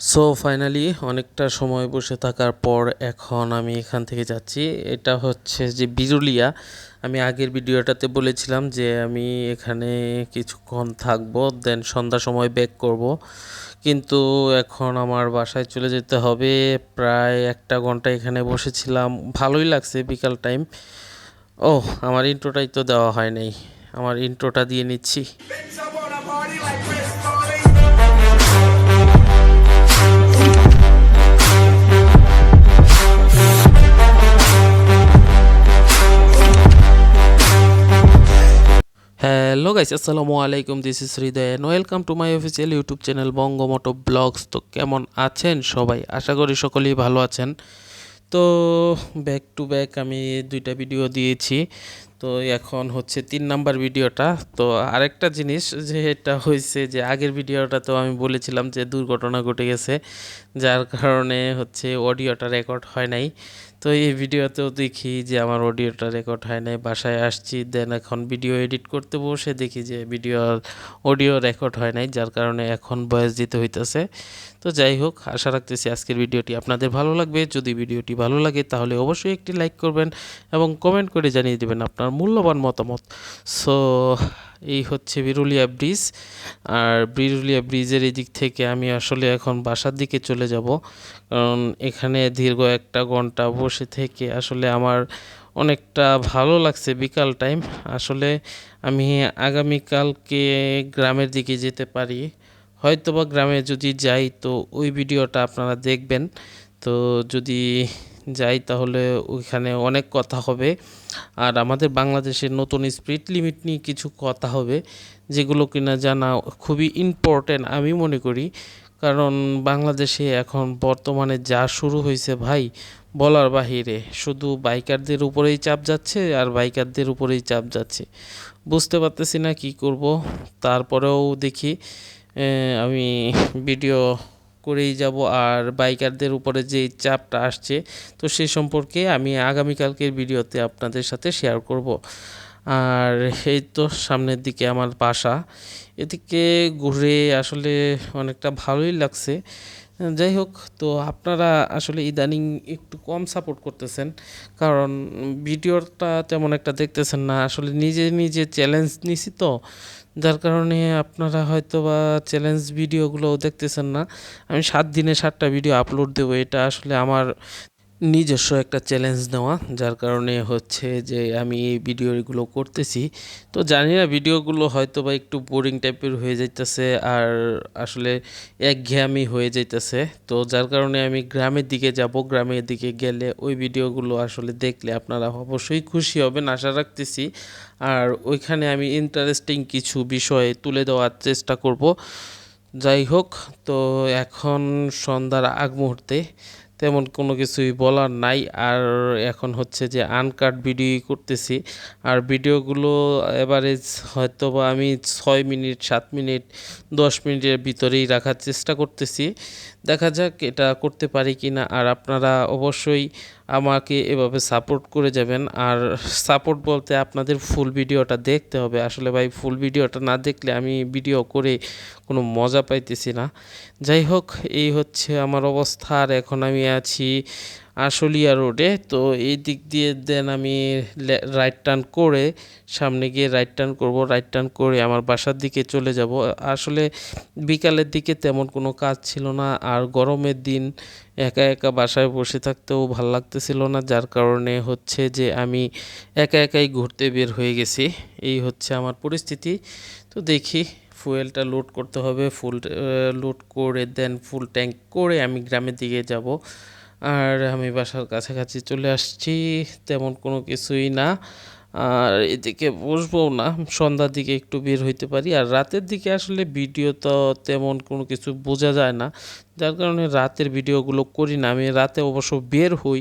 So finally অনেকটা সময় বসে থাকার পর এখন আমি এখান থেকে যাচ্ছি। এটা হচ্ছে যে বিরুলিয়া। আমি আগের ভিডিওটাতে বলেছিলাম যে আমি এখানে কিছুক্ষণ থাকবো, দেন সন্ধ্যার সময় ব্যাক করব। কিন্তু এখন আমার বাসায় চলে যেতে হবে। প্রায় একটা ঘন্টা এখানে বসেছিলাম, ভালোই লাগছে বিকাল টাইম। আমার ইন্ট্রোটাই তো দেওয়া হয় নাই, আমার ইন্ট্রোটা দিয়ে নিচ্ছি। হ্যালো গাইস, আসসালামু আলাইকুম, this is Hridoy and welcome to my official YouTube channel BongoMoto vlogs. তো কেমন আছেন সবাই? আশা করি সকলেই ভালো আছেন। তো ব্যাক টু ব্যাক আমি দুইটা ভিডিও দিয়েছি। তো এখন হচ্ছে 3 নাম্বার ভিডিওটা। তো আরেকটা জিনিস যে এটা হয়েছে যে আগের ভিডিওটা তো আমি বলেছিলাম যে দুর্ঘটনা ঘটে গেছে, যার কারণে হচ্ছে অডিওটা রেকর্ড হয় নাই। তো এই ভিডিওতেও দেখি যে আমার অডিওটা রেকর্ড হয় নাই। বাসায় আসছি, দেন এখন ভিডিও এডিট করতে বসে দেখি যে অডিও রেকর্ড হয় নাই, যার কারণে এখন ভয়েস দিতে হইতেছে। তো যাই হোক, আশা রাখতেছি আজকের ভিডিওটি আপনাদের ভালো লাগবে। যদি ভিডিওটি ভালো লাগে তাহলে অবশ্যই একটি লাইক করবেন এবং কমেন্ট করে জানিয়ে দেবেন আপনার মূল্যবান মতামত। সো এই হচ্ছে বিরুলিয়া ব্রিজ। আর বিরুলিয়া ব্রিজের এই দিক থেকে আমি আসলে এখন বাসার দিকে চলে যাব, কারণ এখানে দীর্ঘ একটা ঘন্টা বসে থেকে আসলে আমার অনেকটা ভালো লাগছে বিকাল টাইম। আসলে আমি আগামীকালকে গ্রামের দিকে যেতে পারি, হয়তোবা গ্রামে যদি যাই তো ওই ভিডিওটা আপনারা দেখবেন। তো যদি যাই তাহলে ওইখানে অনেক কথা হবে, আর আমাদের বাংলাদেশের নতুন স্পিড লিমিট নিয়ে কিছু কথা হবে, যেগুলো কিনা জানা খুবই ইম্পর্ট্যান্ট আমি মনে করি। কারণ বাংলাদেশে এখন বর্তমানে যা শুরু হয়েছে ভাই, বলার বাহিরে। শুধু বাইকারদের উপরেই চাপ যাচ্ছে আর বাইকারদের উপরেই চাপ যাচ্ছে, বুঝতে পারতেছি না কি করব। তারপরেও দেখি আমি ভিডিও করেই যাব। আর বাইকারদের উপরে যে চাপটা আসছে, তো সে সম্পর্কে আমি আগামীকালকের ভিডিওতে আপনাদের সাথে শেয়ার করব। আর এই তো সামনের দিকে আমার বাসা, এদিকে ঘুরে আসলে অনেকটা ভালোই লাগছে। যাই হোক, তো আপনারা আসলে ইদানিং একটু কম সাপোর্ট করতেছেন, কারণ ভিডিওটা তেমন একটা দেখতেছেন না। আসলে নিজে নিজে চ্যালেঞ্জ নিছি তো, যার কারণে আপনারা হয়তো বা চ্যালেঞ্জ ভিডিওগুলোও দেখতেছেন না। আমি 7 দিনে 7টা ভিডিও আপলোড দেবো, এটা আসলে আমার নিজস্ব একটা চ্যালেঞ্জ নেওয়া, যার কারণে হচ্ছে যে আমি এই ভিডিওগুলো করতেছি। তো জানি না ভিডিওগুলো হয়তো বা একটু বোরিং টাইপের হয়ে যাইতেছে, আর আসলে একঘেয়েমি হয়ে যাইতেছে। তো যার কারণে আমি গ্রামের দিকে যাব, গ্রামের দিকে গেলে ওই ভিডিওগুলো আসলে দেখলে আপনারা অবশ্যই খুশি হবেন আশা রাখতেছি। আর ওইখানে আমি ইন্টারেস্টিং কিছু বিষয় তুলে দেওয়ার চেষ্টা করব। যাই হোক, তো এখন সন্ধ্যার আগ মুহূর্তে তেমন কোনো কিছুই বলার নাই। আর এখন হচ্ছে যে আনকাট ভিডিও করতেছি, আর ভিডিওগুলো এভারেজ হয়তো বা আমি 6 মিনিট, 7 মিনিট, 10 মিনিটের ভিতরেই রাখার চেষ্টা করতেছি। দেখা যাক এটা করতে পারি কি না। আর আপনারা অবশ্যই আমাকে এভাবে সাপোর্ট করে যাবেন। আর সাপোর্ট বলতে আপনাদের ফুল ভিডিওটা দেখতে হবে। আসলে ভাই, ফুল ভিডিওটা না দেখলে আমি ভিডিও করে কোনো মজা পাইতেছি না। যাই হোক, এই হচ্ছে আমার অবস্থা। আর এখন আমি আছি আশুলিয়া রোডে। তো এই দিক দিয়ে দেন আমি রাইট টার্ন করে সামনে গিয়ে রাইট টার্ন করব। রাইট টার্ন করে আমার বাসার দিকে চলে যাব। আসলে বিকালের দিকে তেমন কোনো কাজ ছিল না, আর গরমের দিন একা একা বাসায় বসে থাকতেও ভাল লাগতেছিল না, যার কারণে হচ্ছে যে আমি একা একাই ঘুরতে বের হয়ে গেছি। এই হচ্ছে আমার পরিস্থিতি। তো দেখি, ফুয়েলটা লোড করতে হবে। ফুল লোড করে দেন ফুল ট্যাঙ্ক করে আমি গ্রামের দিকে যাব। আর আমি বাসার কাছাকাছি চলে আসছি, তেমন কোনো কিছুই না। আর এদিকে বসবো না, সন্ধ্যার দিকে একটু বের হইতে পারি। আর রাতের দিকে আসলে ভিডিও তো তেমন কোনো কিছু বোঝা যায় না, যার কারণে রাতের ভিডিওগুলো করি না। আমি রাতে অবশ্য বের হই,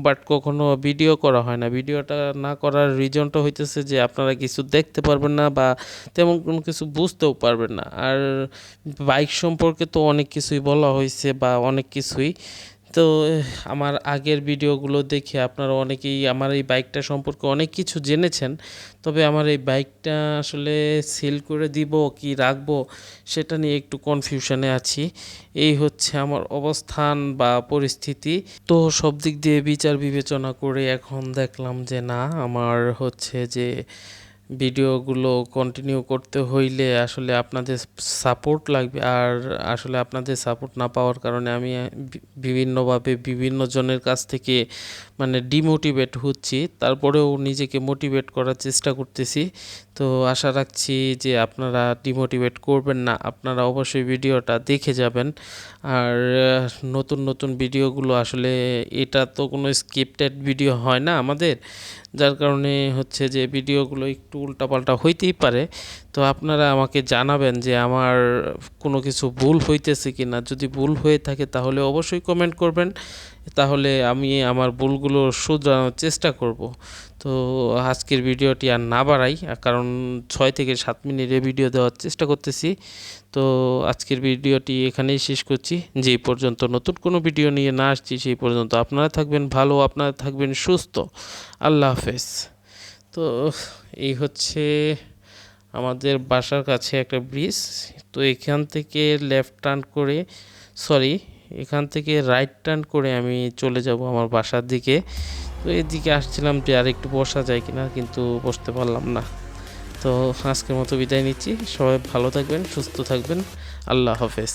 বাট কখনো ভিডিও করা হয় না। ভিডিওটা না করার রিজনটা হইতেছে যে আপনারা কিছু দেখতে পারবেন না বা তেমন কোনো কিছু বুঝতেও পারবেন না। আর বাইক সম্পর্কে তো অনেক কিছুই বলা হয়েছে বা অনেক কিছুই, তো আমার আগের ভিডিওগুলো দেখে আপনারা অনেকেই আমার এই বাইকটা সম্পর্কে অনেক কিছু জেনেছেন। তবে আমার এই বাইকটা আসলে সেল করে দিব কি রাখবো সেটা নিয়ে একটু কনফিউশনে আছি। এই হচ্ছে আমার অবস্থান বা পরিস্থিতি। তো সব দিক দিয়ে বিচার বিবেচনা করে এখন দেখলাম যে না, আমার হচ্ছে যে ভিডিওগুলো কন্টিনিউ করতে হইলে আসলে আপনাদের সাপোর্ট লাগবে। আর আসলে আপনাদের সাপোর্ট না পাওয়ার কারণে আমি বিভিন্নভাবে বিভিন্ন জনের কাছ থেকে মানে ডিমোটিভেট হচ্ছি, তারপরেও নিজেকে মোটিভেট করার চেষ্টা করতেছি। তো আশা রাখছি যে আপনারা ডিমোটিভেট করবেন না, আপনারা অবশ্যই ভিডিওটা দেখে যাবেন। আর নতুন নতুন ভিডিওগুলো আসলে এটা তো কোনো স্ক্রিপ্টেড ভিডিও হয় না আমাদের, যার কারণে হচ্ছে যে ভিডিওগুলো একটু উল্টাপাল্টা হইতেই পারে। তো আপনারা আমাকে জানাবেন যে আমার কোনো কিছু ভুল হইতেছে কি না। যদি ভুল হয়ে থাকে তাহলে অবশ্যই কমেন্ট করবেন, তাহলে আমি আমার ভুলগুলো শুধরানোর চেষ্টা করব। তো আজকের ভিডিওটি আর না বাড়াই, কারণ 6 থেকে 7 মিনিটের ভিডিও দেওয়ার চেষ্টা করতেছি। তো আজকের ভিডিওটি এখানেই শেষ করছি। যে পর্যন্ত নতুন কোনো ভিডিও নিয়ে না আসছি সেই পর্যন্ত আপনারা থাকবেন ভালো, আপনারা থাকবেন সুস্থ। আল্লাহ হাফেজ। তো এই হচ্ছে আমাদের বাসার কাছে একটা ব্রিজ। তো এখান থেকে লেফট টার্ন করে, সরি, এখান থেকে রাইট টার্ন করে আমি চলে যাব আমার বাসার দিকে। তো এদিকে আসছিলাম যে আর একটু বসা যায় কিনা, কিন্তু বসতে পারলাম না। তো আজকের মতো বিদায় নিচ্ছি। সবাই ভালো থাকবেন, সুস্থ থাকবেন। আল্লাহ হাফেজ।